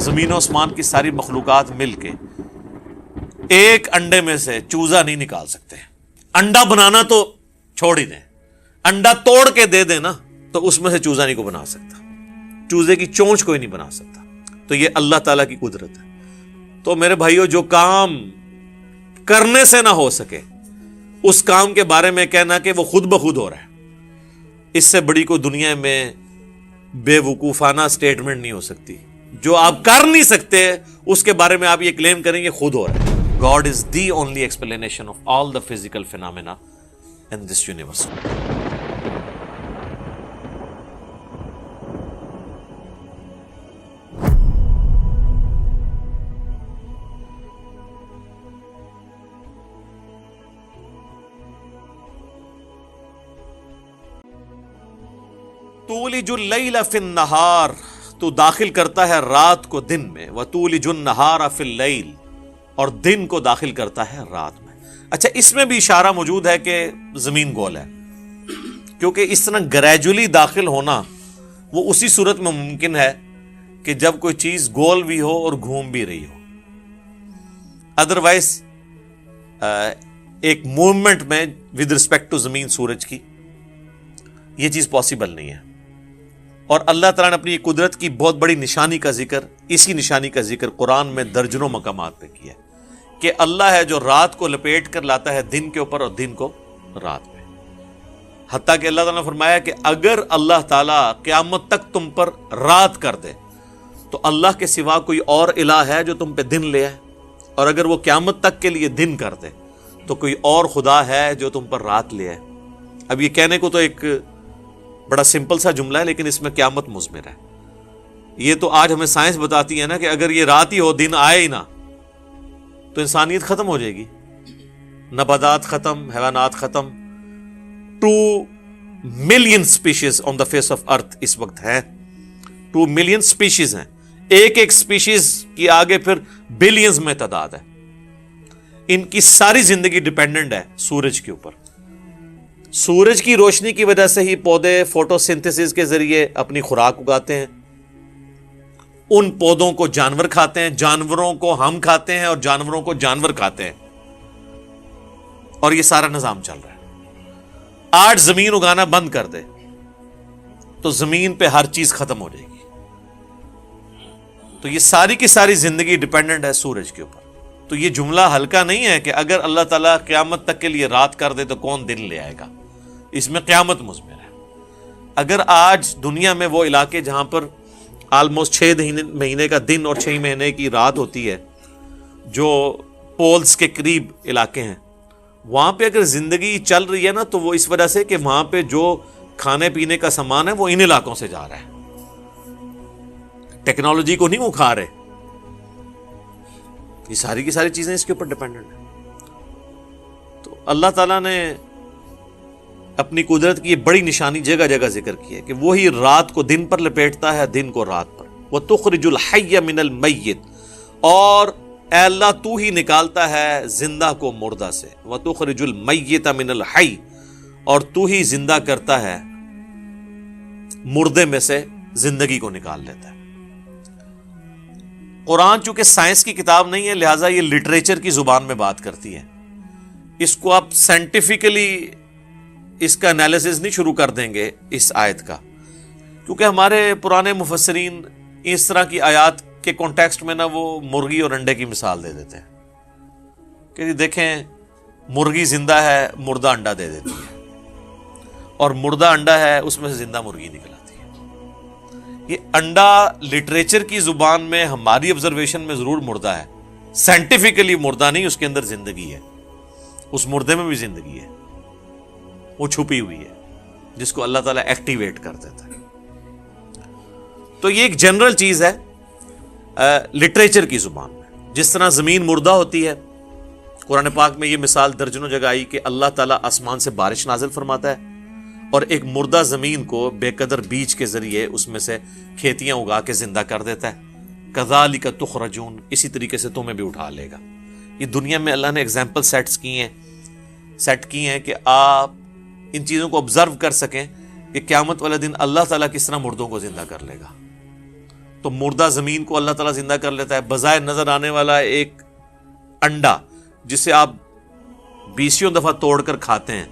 زمین و آسمان کی ساری مخلوقات مل کے ایک انڈے میں سے چوزا نہیں نکال سکتے. انڈا بنانا تو چھوڑ ہی دیں, انڈا توڑ کے دے دیں نا تو اس میں سے چوزا نہیں کو بنا سکتا, چوزے کی چونچ کوئی نہیں بنا سکتا. تو یہ اللہ تعالیٰ کی قدرت ہے. تو میرے بھائیو, جو کام کرنے سے نہ ہو سکے اس کام کے بارے میں کہنا کہ وہ خود بخود ہو رہا ہے, اس سے بڑی کوئی دنیا میں بے وقوفانہ سٹیٹمنٹ نہیں ہو سکتی. جو آپ کر نہیں سکتے اس کے بارے میں آپ یہ کلیم کریں گے خود ہو رہا ہے. God is the only explanation of all the physical phenomena in this universe. تولج اللیل فی النہار, تو داخل کرتا ہے رات کو دن میں, وتولج النہار فی اللیل, اور دن کو داخل کرتا ہے رات میں. اچھا, اس میں بھی اشارہ موجود ہے کہ زمین گول ہے, کیونکہ اس طرح گریجولی داخل ہونا وہ اسی صورت میں ممکن ہے کہ جب کوئی چیز گول بھی ہو اور گھوم بھی رہی ہو. ادروائز ایک موومنٹ میں ود رسپیکٹ ٹو زمین سورج کی یہ چیز پاسبل نہیں ہے. اور اللہ تعالیٰ نے اپنی قدرت کی بہت بڑی نشانی کا ذکر, اسی نشانی کا ذکر قرآن میں درجنوں مقامات پہ کیا ہے کہ اللہ ہے جو رات کو لپیٹ کر لاتا ہے دن کے اوپر اور دن کو رات پہ. حتیٰ کہ اللہ تعالیٰ نے فرمایا کہ اگر اللہ تعالیٰ قیامت تک تم پر رات کر دے تو اللہ کے سوا کوئی اور الہ ہے جو تم پہ دن لے آئے, اور اگر وہ قیامت تک کے لیے دن کر دے تو کوئی اور خدا ہے جو تم پر رات لے آئے. اب یہ کہنے کو تو ایک بڑا سمپل سا جملہ ہے, لیکن اس میں قیامت مضمر ہے. یہ تو آج ہمیں سائنس بتاتی ہے نا کہ اگر یہ رات ہی ہو, دن آئے ہی نہ, تو انسانیت ختم ہو جائے گی, نباتات ختم, حیوانات ختم. 2 million species on the face of earth اس وقت ہیں, 2 ملین سپیشیز ہیں, ایک سپیشیز کی آگے پھر بلینز میں تعداد ہے. ان کی ساری زندگی ڈیپینڈنٹ ہے سورج کے اوپر. سورج کی روشنی کی وجہ سے ہی پودے فوٹو سنتھسس کے ذریعے اپنی خوراک اگاتے ہیں, ان پودوں کو جانور کھاتے ہیں, جانوروں کو ہم کھاتے ہیں, اور جانوروں کو جانور کھاتے ہیں, اور یہ سارا نظام چل رہا ہے. آج زمین اگانا بند کر دے تو زمین پہ ہر چیز ختم ہو جائے گی. تو یہ ساری کی ساری زندگی ڈیپینڈنٹ ہے سورج کے اوپر. تو یہ جملہ ہلکا نہیں ہے کہ اگر اللہ تعالیٰ قیامت تک کے لیے رات کر دے تو کون دن لے آئے گا, اس میں قیامت مضمر ہے. اگر آج دنیا میں وہ علاقے جہاں پر آلموسٹ 6 مہینے کا دن اور 6 مہینے کی رات ہوتی ہے, جو پولز کے قریب علاقے ہیں, وہاں پہ اگر زندگی چل رہی ہے نا تو وہ اس وجہ سے کہ وہاں پہ جو کھانے پینے کا سامان ہے وہ ان علاقوں سے جا رہا ہے, ٹیکنالوجی کو نہیں وہ کھا رہے. یہ ساری کی ساری چیزیں اس کے اوپر ڈیپینڈنٹ ہیں. تو اللہ تعالیٰ نے اپنی قدرت کی یہ بڑی نشانی جگہ جگہ ذکر کی ہے کہ وہی رات کو دن پر لپیٹتا ہے, دن کو رات پر. وَتُخْرِجُ الْحَيَّ مِنَ الْمَيِّتِ, اور اے اللہ تو ہی نکالتا ہے زندہ کو مردہ سے. وَتُخْرِجُ الْمَيِّتَ مِنَ الْحَيِّ, اور تو ہی زندہ کرتا ہے مردے میں سے زندگی کو نکال لیتا ہے. قرآن چونکہ سائنس کی کتاب نہیں ہے, لہٰذا یہ لٹریچر کی زبان میں بات کرتی ہے. اس کو آپ سائنٹیفکلی اس کا انالیسس نہیں شروع کر دیں گے اس آیت کا, کیونکہ ہمارے پرانے مفسرین اس طرح کی آیات کے کانٹیکسٹ میں نا وہ مرغی اور انڈے کی مثال دے دیتے ہیں کہ دیکھیں مرغی زندہ ہے, مردہ انڈا دے دیتی ہے, اور مردہ انڈا ہے اس میں سے زندہ مرغی نکل آتی ہے. یہ انڈا لٹریچر کی زبان میں ہماری آبزرویشن میں ضرور مردہ ہے, سائنٹیفکلی مردہ نہیں, اس کے اندر زندگی ہے, اس مردے میں بھی زندگی ہے, وہ چھپی ہوئی ہے جس کو اللہ تعالیٰ ایکٹیویٹ کر دیتا ہے. تو یہ ایک جنرل چیز ہے لٹریچر کی زبان میں. جس طرح زمین مردہ ہوتی ہے, قرآن پاک میں یہ مثال درجنوں جگہ آئی کہ اللہ تعالیٰ آسمان سے بارش نازل فرماتا ہے اور ایک مردہ زمین کو بے قدر بیج کے ذریعے اس میں سے کھیتیاں اگا کے زندہ کر دیتا ہے. کذالک تخرجون, اسی طریقے سے تمہیں بھی اٹھا لے گا. یہ دنیا میں اللہ نے ایگزامپل سیٹ کی ہیں کہ آپ ان چیزوں کو آبزرو کر سکیں کہ قیامت والا دن اللہ تعالیٰ کس طرح مردوں کو زندہ کر لے گا. تو مردہ زمین کو اللہ تعالیٰ زندہ کر لیتا ہے. بظاہر نظر آنے والا ایک انڈا جسے آپ 20 دفعہ توڑ کر کھاتے ہیں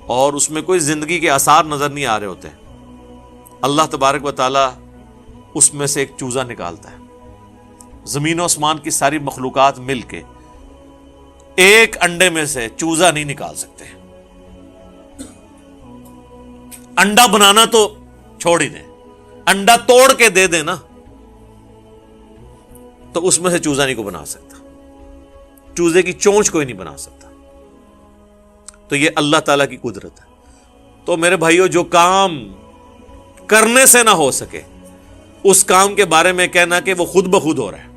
اور اس میں کوئی زندگی کے آثار نظر نہیں آ رہے ہوتے, اللہ تبارک و تعالیٰ اس میں سے ایک چوزہ نکالتا ہے. زمین و آسمان کی ساری مخلوقات مل کے ایک انڈے میں سے چوزہ نہیں نکال سکتے. انڈا بنانا تو چھوڑ ہی دیں, انڈا توڑ کے دے دیں نا تو اس میں سے چوزہ نہیں کو بنا سکتا, چوزے کی چونچ کوئی نہیں بنا سکتا. تو یہ اللہ تعالیٰ کی قدرت ہے. تو میرے بھائیوں, جو کام کرنے سے نہ ہو سکے اس کام کے بارے میں کہنا کہ وہ خود بخود ہو رہا ہے,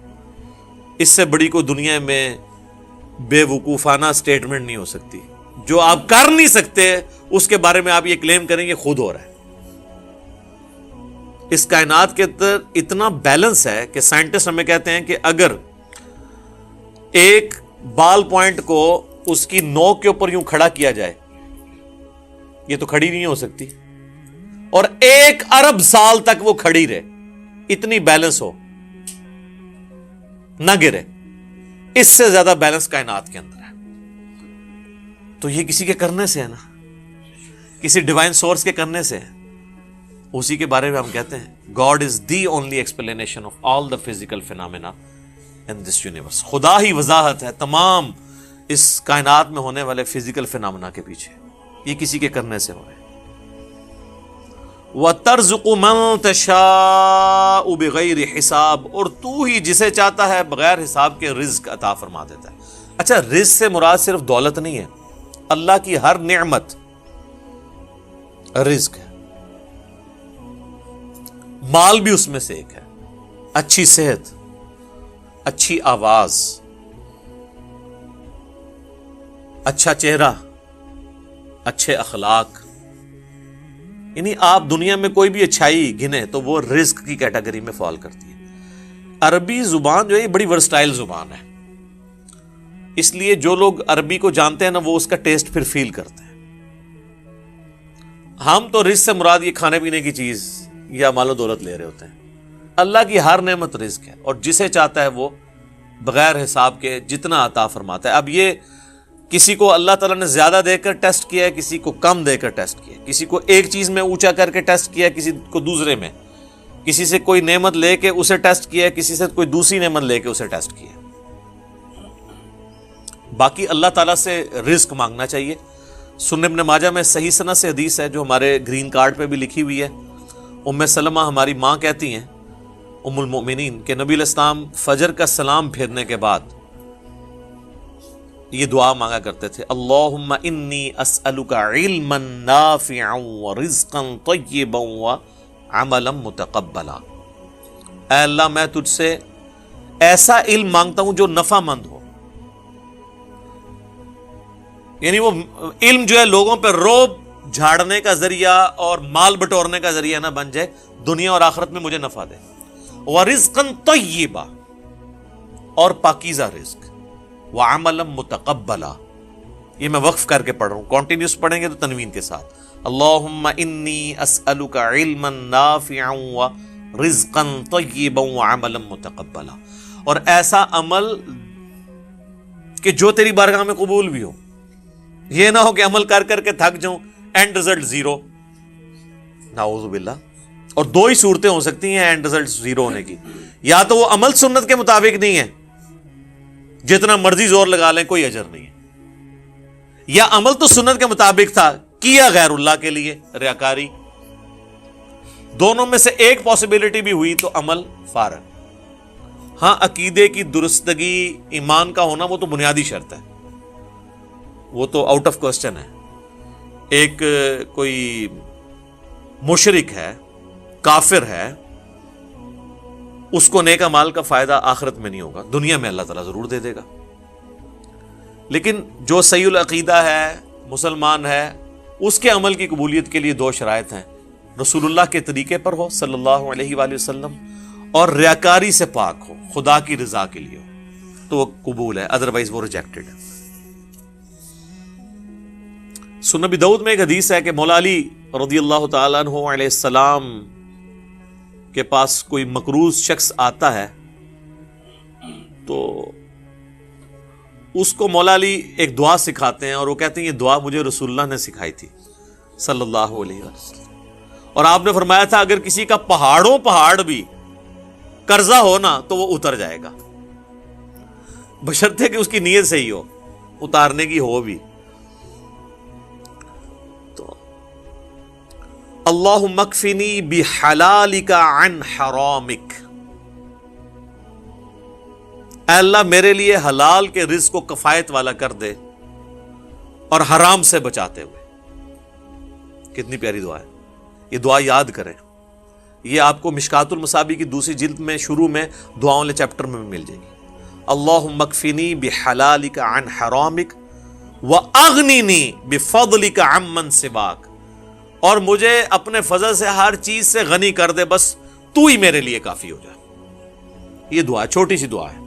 اس سے بڑی کوئی دنیا میں بے وقوفانہ سٹیٹمنٹ نہیں ہو سکتی. جو آپ کر نہیں سکتے اس کے بارے میں آپ یہ کلیم کریں گے خود ہو رہا ہے. اس کائنات کے اندر اتنا بیلنس ہے کہ سائنٹسٹ ہمیں کہتے ہیں کہ اگر ایک بال پوائنٹ کو اس کی نوک کے اوپر یوں کھڑا کیا جائے, یہ تو کھڑی نہیں ہو سکتی, اور 1 ارب سال تک وہ کھڑی رہے, اتنی بیلنس ہو, نہ گرے, اس سے زیادہ بیلنس کائنات کے اندر ہے. تو یہ کسی کے کرنے سے ہے نا, کسی ڈیوائن سورس کے کرنے سے ہے. اسی کے بارے میں ہم کہتے ہیں God is the only explanation of all the physical phenomena in this universe. خدا ہی وضاحت ہے تمام اس کائنات میں ہونے والے فزیکل فینامنا کے پیچھے, یہ کسی کے کرنے سے ہو رہے ہیں. وَتَرْزُقُ مَن تَشَاءُ بِغَيْرِ حِساب, اور تو ہی جسے چاہتا ہے بغیر حساب کے رزق عطا فرما دیتا ہے. اچھا, رزق سے مراد صرف دولت نہیں ہے, اللہ کی ہر نعمت رزق ہے. مال بھی اس میں سے ایک ہے, اچھی صحت, اچھی آواز, اچھا چہرہ, اچھے اخلاق. یعنی آپ دنیا میں کوئی بھی اچھائی گنے تو وہ رزق کی کیٹیگری میں فال کرتی ہے. عربی زبان جو ہے یہ بڑی ورسٹائل زبان ہے, اس لیے جو لوگ عربی کو جانتے ہیں نا وہ اس کا ٹیسٹ پھر فیل کرتے ہیں. ہم تو رزق سے مراد یہ کھانے پینے کی چیز یا مال و دولت لے رہے ہوتے ہیں. اللہ کی ہر نعمت رزق ہے, اور جسے چاہتا ہے وہ بغیر حساب کے جتنا عطا فرماتا ہے. اب یہ کسی کو اللہ تعالیٰ نے زیادہ دے کر ٹیسٹ کیا ہے, کسی کو کم دے کر ٹیسٹ کیا, کسی کو ایک چیز میں اونچا کر کے ٹیسٹ کیا, کسی کو دوسرے میں, کسی سے کوئی نعمت لے کے اسے ٹیسٹ کیا, کسی سے کوئی دوسری نعمت لے کے اسے ٹیسٹ کیا. باقی اللہ تعالیٰ سے رزق مانگنا چاہیے. سنن ابن ماجہ میں صحیح سند سے حدیث ہے جو ہمارے گرین کارڈ پہ بھی لکھی ہوئی ہے. ام سلمہ ہماری ماں کہتی ہیں, ام المؤمنین, کہ نبی علیہ السلام فجر کا سلام پھیرنے کے بعد یہ دعا مانگا کرتے تھے, اللہم انی اسألک علما نافعا ورزقا طیبا وعملا متقبلا. اے اللہ میں تجھ سے ایسا علم مانگتا ہوں جو نفع مند ہو, یعنی وہ علم جو ہے لوگوں پہ روب جھاڑنے کا ذریعہ اور مال بٹورنے کا ذریعہ نہ بن جائے, دنیا اور آخرت میں مجھے نفع دے. وَرِزْقًا طَيِّبًا, اور پاکیزہ رزق. وَعَمَلًا مُتَقَبَّلًا, یہ میں وقف کر کے پڑھ رہا ہوں, کانٹینیوس پڑھیں گے تو تنوین کے ساتھ. اللہم انی اسألک علما نافعا ورزقا طیبا وعملا متقبلا, اور ایسا عمل کہ جو تیری بارگاہ میں قبول بھی ہو. یہ نہ ہو کہ عمل کر کر کے تھک جاؤں, اینڈ رزلٹ زیرو, نعوذ باللہ. اور 2 ہی صورتیں ہو سکتی ہیں اینڈ رزلٹ زیرو ہونے کی, یا تو وہ عمل سنت کے مطابق نہیں ہے, جتنا مرضی زور لگا لیں کوئی اجر نہیں ہے, یا عمل تو سنت کے مطابق تھا, کیا غیر اللہ کے لیے, ریاکاری. دونوں میں سے ایک پاسبلٹی بھی ہوئی تو عمل فارغ. ہاں, عقیدے کی درستگی, ایمان کا ہونا وہ تو بنیادی شرط ہے, وہ تو آؤٹ آف کوسچن ہے. ایک کوئی مشرک ہے, کافر ہے, اس کو نیک اعمال کا فائدہ آخرت میں نہیں ہوگا, دنیا میں اللہ تعالیٰ ضرور دے دے گا. لیکن جو صحیح العقیدہ ہے, مسلمان ہے, اس کے عمل کی قبولیت کے لیے 2 شرائط ہیں. رسول اللہ کے طریقے پر ہو صلی اللہ علیہ وآلہ وسلم, اور ریاکاری سے پاک ہو, خدا کی رضا کے لیے ہو, تو وہ قبول ہے, ادروائز وہ ریجیکٹڈ ہے. سنن ابی داؤد میں ایک حدیث ہے کہ مولا علی رضی اللہ تعالیٰ عنہ علیہ السلام کے پاس کوئی مقروض شخص آتا ہے تو اس کو مولا علی ایک دعا سکھاتے ہیں، اور وہ کہتے ہیں یہ دعا مجھے رسول اللہ نے سکھائی تھی صلی اللہ علیہ وسلم، اور آپ نے فرمایا تھا اگر کسی کا پہاڑوں پہاڑ بھی قرضہ ہو نا تو وہ اتر جائے گا، بشرطے کہ اس کی نیت صحیح ہو، اتارنے کی ہو بھی۔ تو اللہم اکفنی بحلالک عن حرامک، اے اللہ میرے لیے حلال کے رزق کو کفایت والا کر دے اور حرام سے بچاتے ہوئے۔ کتنی پیاری دعا ہے، یہ دعا یاد کریں، یہ آپ کو مشکات المصابیح کی دوسری جلد میں شروع میں دعاؤں والے چیپٹر میں مل جائے گی۔ اللہم اکفنی بحلالک عن حرامک واغننی بفضلک عمن سواک، اور مجھے اپنے فضل سے ہر چیز سے غنی کر دے، بس تو ہی میرے لیے کافی ہو جائے۔ یہ دعا چھوٹی سی دعا ہے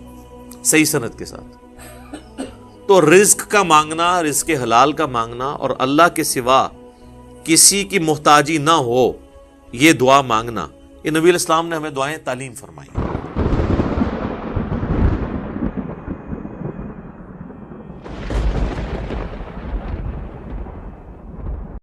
صحیح سند کے ساتھ۔ تو رزق کا مانگنا، رزق حلال کا مانگنا، اور اللہ کے سوا کسی کی محتاجی نہ ہو یہ دعا مانگنا، یہ نبی علیہ السلام نے ہمیں دعائیں تعلیم فرمائی۔